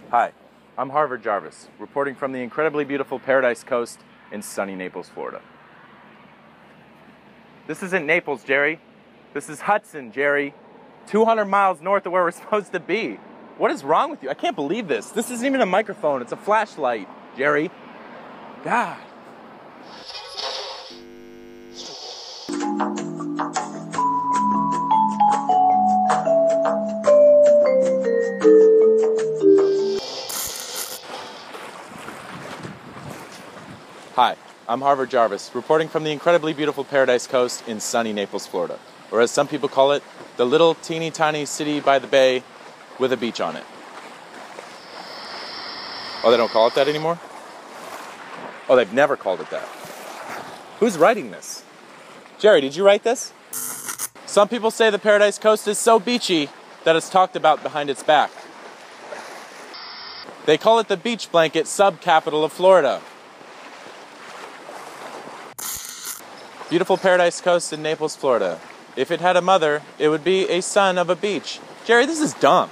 Hi, I'm Harvard Jarvis, reporting from the incredibly beautiful Paradise Coast in sunny Naples, Florida. This isn't Naples, Jerry. This is Hudson, Jerry. 200 miles north of where we're supposed to be. What is wrong with you? I can't believe this. This isn't even a microphone. It's a flashlight, Jerry. God. Hi, I'm Harvard Jarvis, reporting from the incredibly beautiful Paradise Coast in sunny Naples, Florida. Or as some people call it, the little teeny tiny city by the bay with a beach on it. Oh, they don't call it that anymore? Oh, they've never called it that. Who's writing this? Jerry, did you write this? Some people say the Paradise Coast is so beachy that it's talked about behind its back. They call it the beach blanket sub-capital of Florida. Beautiful Paradise Coast in Naples, Florida. If it had a mother, it would be a son of a beach. Jerry, this is dumb.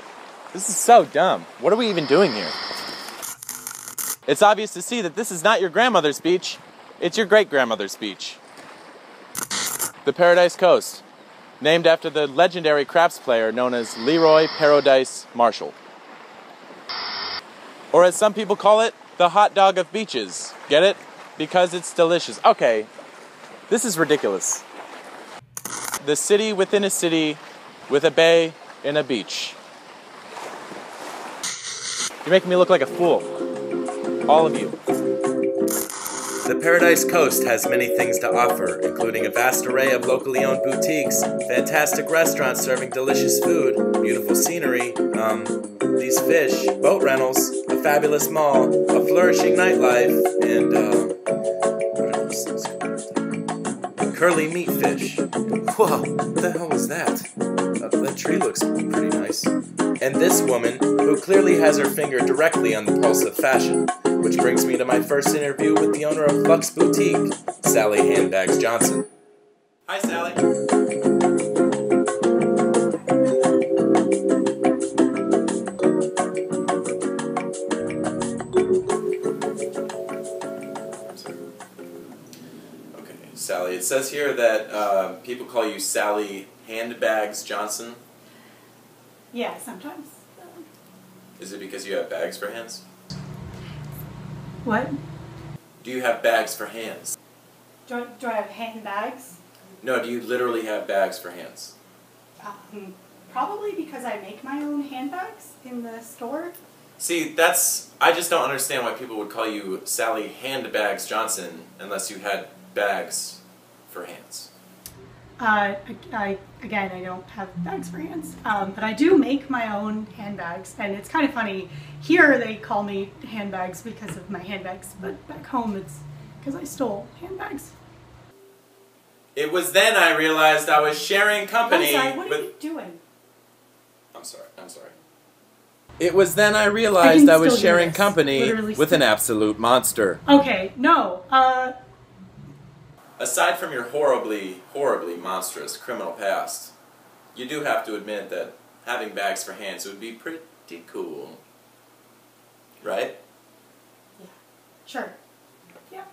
This is so dumb. What are we even doing here? It's obvious to see that this is not your grandmother's beach. It's your great-grandmother's beach. The Paradise Coast, named after the legendary craps player known as Leroy Paradise Marshall. Or as some people call it, the hot dog of beaches. Get it? Because it's delicious. Okay. This is ridiculous. The city within a city with a bay and a beach. You're making me look like a fool. All of you. The Paradise Coast has many things to offer, including a vast array of locally owned boutiques, fantastic restaurants serving delicious food, beautiful scenery, these fish, boat rentals, a fabulous mall, a flourishing nightlife, and, what are those things called? Curly meat fish. Whoa, what the hell was that? That tree looks pretty nice. And this woman, who clearly has her finger directly on the pulse of fashion, which brings me to my first interview with the owner of Luxe Boutique, Sally Handbags Johnson. Hi, Sally. Sally, it says here that people call you Sally Handbags Johnson. Yeah, sometimes. Is it because you have bags for hands? What? Do you have bags for hands? Do I have handbags? No, do you literally have bags for hands? Probably because I make my own handbags in the store. See, I just don't understand why people would call you Sally Handbags Johnson unless you had bags for hands. Again, I don't have bags for hands, but I do make my own handbags, and it's kind of funny. Here they call me handbags because of my handbags, but back home it's because I stole handbags. It was then I realized I was sharing company. I'm sorry, what are you doing? I'm sorry. It was then I realized I was sharing company with an absolute monster. Okay, no, Aside from your horribly, horribly monstrous criminal past, you do have to admit that having bags for hands would be pretty cool. Right? Yeah. Sure. Yeah.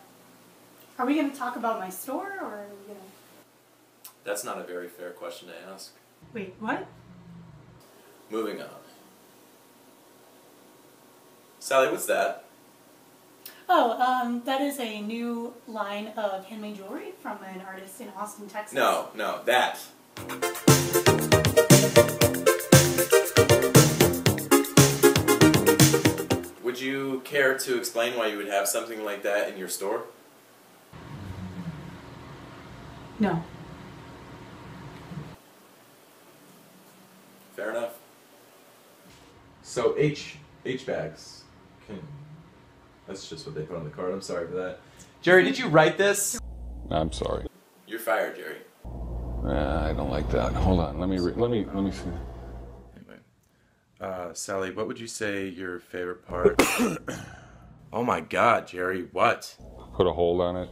Are we going to talk about my store, or are we going to... That's not a very fair question to ask. Wait, what? Moving on. Sally, what's that? Oh, that is a new line of handmade jewelry from an artist in Austin, Texas. No, that. Would you care to explain why you would have something like that in your store? No. Fair enough. So H bags. That's just what they put on the card. I'm sorry for that. Jerry, did you write this? I'm sorry. You're fired, Jerry. I don't like that. Hold on. Let me see. Anyway, Sally, what would you say your favorite part? Oh my God, Jerry, what? Put a hold on it.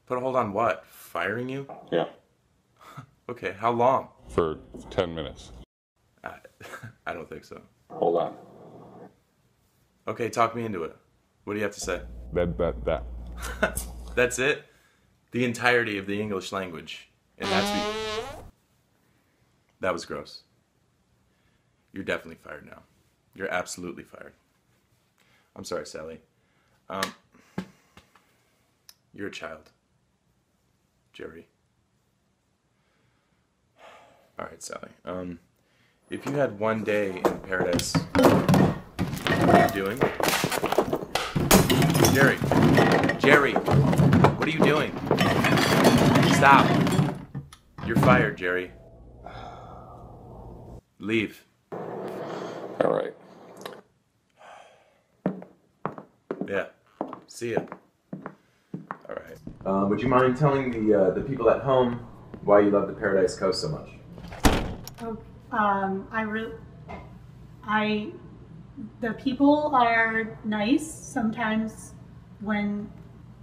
Put a hold on what? Firing you? Yeah. Okay, how long? For 10 minutes. I don't think so. Hold on. Okay, talk me into it. What do you have to say? That. That's it? The entirety of the English language. And that's that was gross. You're definitely fired now. You're absolutely fired. I'm sorry, Sally. You're a child. Jerry. Alright, Sally. If you had one day in paradise, what are you doing? Jerry, what are you doing? Stop. You're fired, Jerry. Leave. All right. Yeah. See ya. All right. Would you mind telling the people at home why you love the Paradise Coast so much? The people are nice sometimes when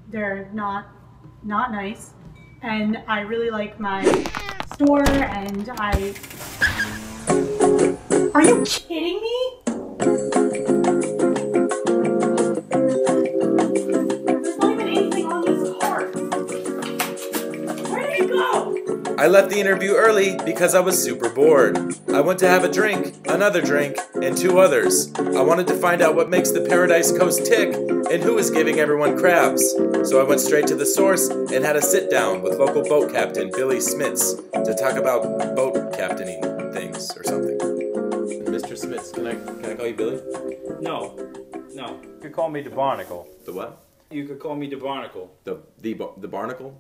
they're not nice, and I really like my store, and are you kidding me? There's not even anything on these cards. Where did it go? I left the interview early because I was super bored. I went to have a drink, another drink, and 2 others. I wanted to find out what makes the Paradise Coast tick and who is giving everyone crabs. So I went straight to the source and had a sit down with local boat captain Billy Smits to talk about boat captaining things or something. Mr. Smits, can I call you Billy? No. You could call me the Barnacle. The what? You could call me the Barnacle. The Barnacle?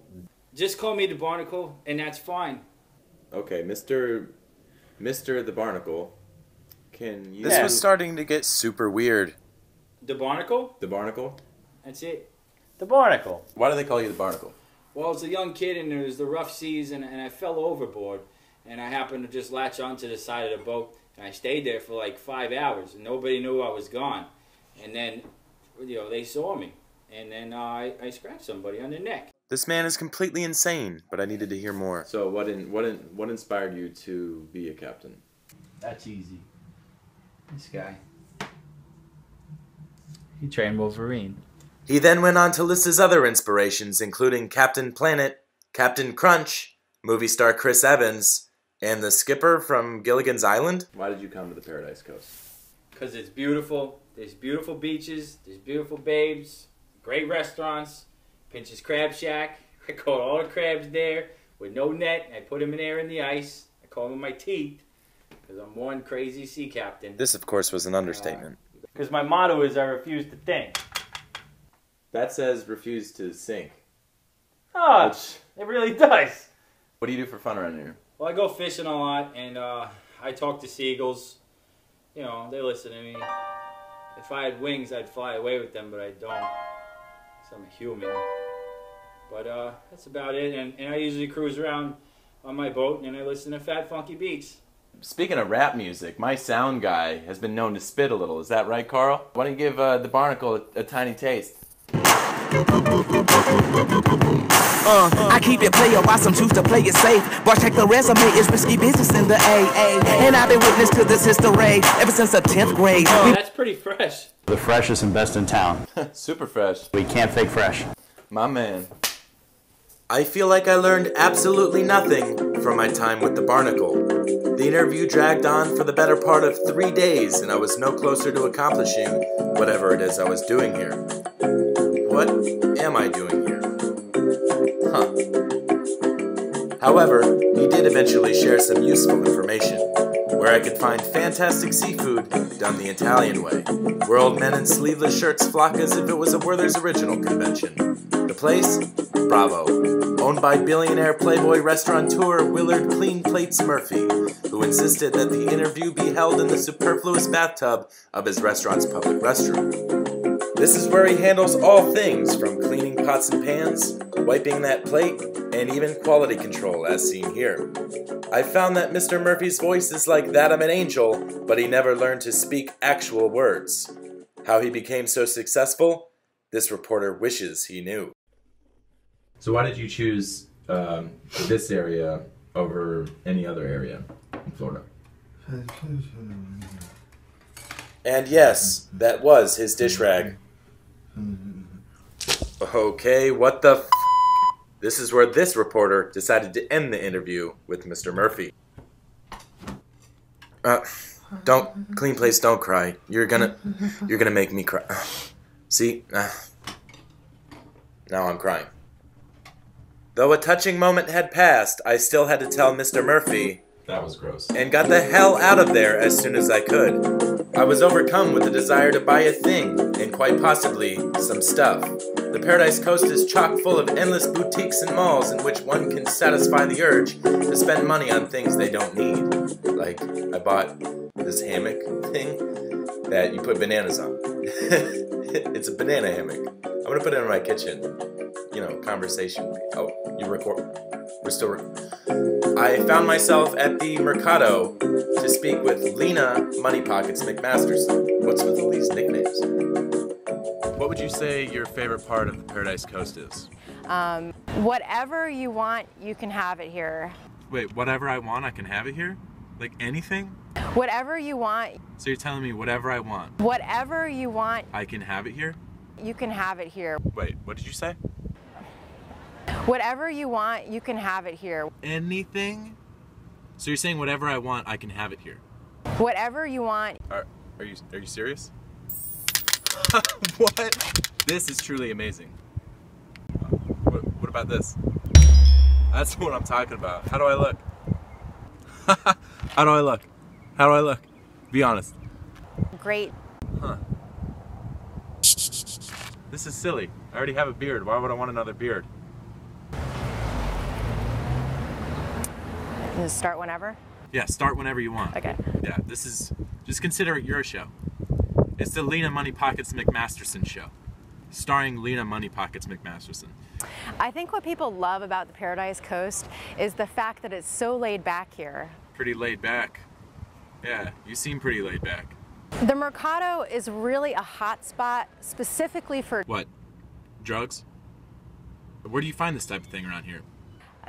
Just call me the Barnacle, and that's fine. Okay, Mr. the Barnacle, can you... This was starting to get super weird. The Barnacle? The Barnacle? That's it. The Barnacle. Why do they call you the Barnacle? Well, I was a young kid, and it was the rough seas, and I fell overboard. And I happened to just latch onto the side of the boat, and I stayed there for like 5 hours, and nobody knew I was gone. And then, they saw me, and then I scratched somebody on the neck. This man is completely insane, but I needed to hear more. So what inspired you to be a captain? That's easy. This guy. He trained Wolverine. He then went on to list his other inspirations, including Captain Planet, Captain Crunch, movie star Chris Evans, and the skipper from Gilligan's Island. Why did you come to the Paradise Coast? Because it's beautiful. There's beautiful beaches. There's beautiful babes. Great restaurants. Pinch's Crab Shack. I caught all the crabs there with no net. I put them in there in the ice. I caught them with my teeth because I'm one crazy sea captain. This, of course, was an understatement. Because my motto is I refuse to think. That says refuse to sink. Oh, it really does. What do you do for fun around here? Well, I go fishing a lot, and I talk to seagulls. They listen to me. If I had wings, I'd fly away with them, but I don't. Because I'm a human. But that's about it, and I usually cruise around on my boat, and I listen to Fat Funky Beats. Speaking of rap music, my sound guy has been known to spit a little. Is that right, Carl? Why don't you give the Barnacle a tiny taste? I keep it player while some choose to play it safe. Boy, check the resume, it's risky business in the AA. And I've been witness to this history ever since the 10th grade. Oh, that's pretty fresh. The freshest and best in town. Super fresh. We can't fake fresh. My man. I feel like I learned absolutely nothing from my time with the Barnacle. The interview dragged on for the better part of 3 days, and I was no closer to accomplishing whatever it is I was doing here. What am I doing here? Huh. However, he did eventually share some useful information, where I could find fantastic seafood done the Italian way, where old men in sleeveless shirts flock as if it was a Werther's Original convention. The place? Bravo, owned by billionaire playboy restaurateur Willard Clean Plates Murphy, who insisted that the interview be held in the superfluous bathtub of his restaurant's public restroom. This is where he handles all things from cleaning pots and pans, wiping that plate, and even quality control as seen here. I found that Mr. Murphy's voice is like that of an angel, but he never learned to speak actual words. How he became so successful, this reporter wishes he knew. So why did you choose this area over any other area in Florida? And yes, that was his dish rag. Okay, what the f? This is where this reporter decided to end the interview with Mr. Murphy. Don't, clean place, don't cry. You're gonna make me cry. See? Now I'm crying. Though a touching moment had passed, I still had to tell Mr. Murphy, That was gross. and got the hell out of there as soon as I could. I was overcome with the desire to buy a thing, and quite possibly some stuff. The Paradise Coast is chock full of endless boutiques and malls in which one can satisfy the urge to spend money on things they don't need. Like, I bought this hammock thing that you put bananas on. It's a banana hammock. I'm gonna put it in my kitchen. You know, conversation. Oh, you record. We're still I found myself at the Mercado to speak with Lena Money Pockets McMasterson. What's with all these nicknames? What would you say your favorite part of the Paradise Coast is? Whatever you want, you can have it here. Wait, whatever I want, I can have it here? Like anything? Whatever you want. So you're telling me whatever I want, Whatever you want, I can have it here? you can have it here. Wait, what did you say? Whatever you want, you can have it here. Anything? So you're saying whatever I want, I can have it here? Whatever you want. Are you serious? What? This is truly amazing. What about this? That's what I'm talking about. How do I look? How do I look? How do I look? Be honest. Great. Huh. This is silly. I already have a beard. Why would I want another beard? Just start whenever? Yeah, start whenever you want. Okay. Yeah, this is, just consider it your show. It's the Lena Money Pockets McMasterson show, starring Lena Money Pockets McMasterson. I think what people love about the Paradise Coast is the fact that it's so laid back here. Pretty laid back. Yeah, you seem pretty laid back. The Mercado is really a hot spot specifically for... What? Drugs? Where do you find this type of thing around here?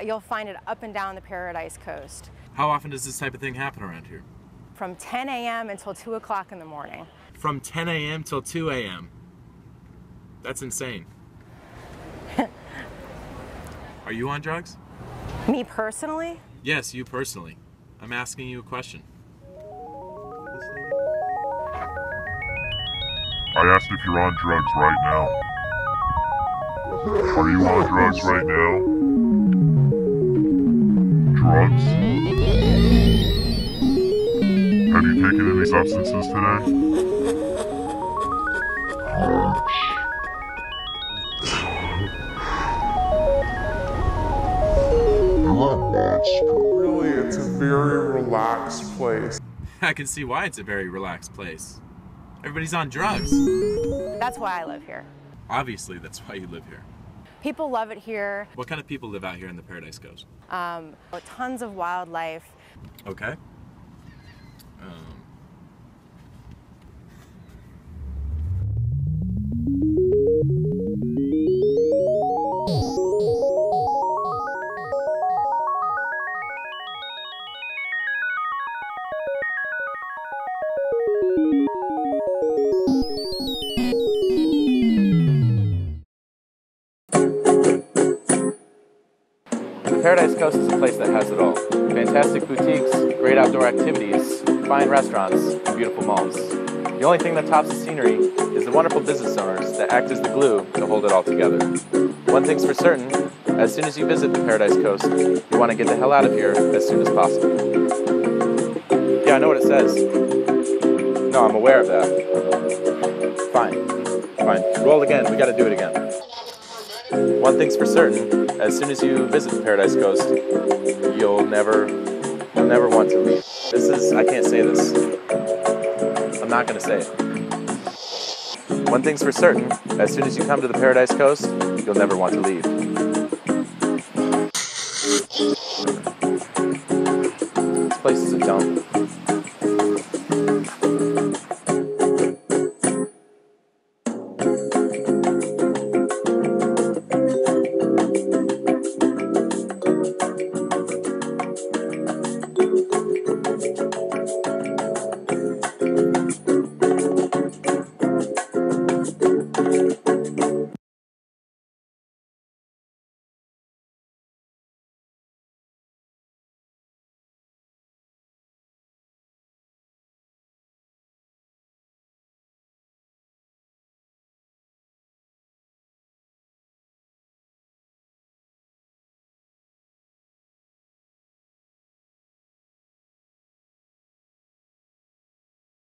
You'll find it up and down the Paradise Coast. How often does this type of thing happen around here? From 10 a.m. until 2 o'clock in the morning. From 10 a.m. till 2 a.m. That's insane. Are you on drugs? Me personally? Yes, you personally. I'm asking you a question. I asked if you're on drugs right now. Are you on drugs right now? Drugs? Have you taken any substances today? Really, it's a very relaxed place. I can see why it's a very relaxed place. Everybody's on drugs. That's why I live here. Obviously, that's why you live here. People love it here. What kind of people live out here in the Paradise Coast? Tons of wildlife. Okay. The Paradise Coast is a place that has it all. Fantastic boutiques, great outdoor activities, fine restaurants, and beautiful malls. The only thing that tops the scenery is the wonderful business owners that act as the glue to hold it all together. One thing's for certain, as soon as you visit the Paradise Coast, you want to get the hell out of here as soon as possible. Yeah, I know what it says. No, I'm aware of that. Fine. Roll again, we gotta do it again. One thing's for certain, as soon as you visit the Paradise Coast, you'll never want to leave. I can't say this. I'm not gonna say it. One thing's for certain, as soon as you come to the Paradise Coast, you'll never want to leave. This place is a dump.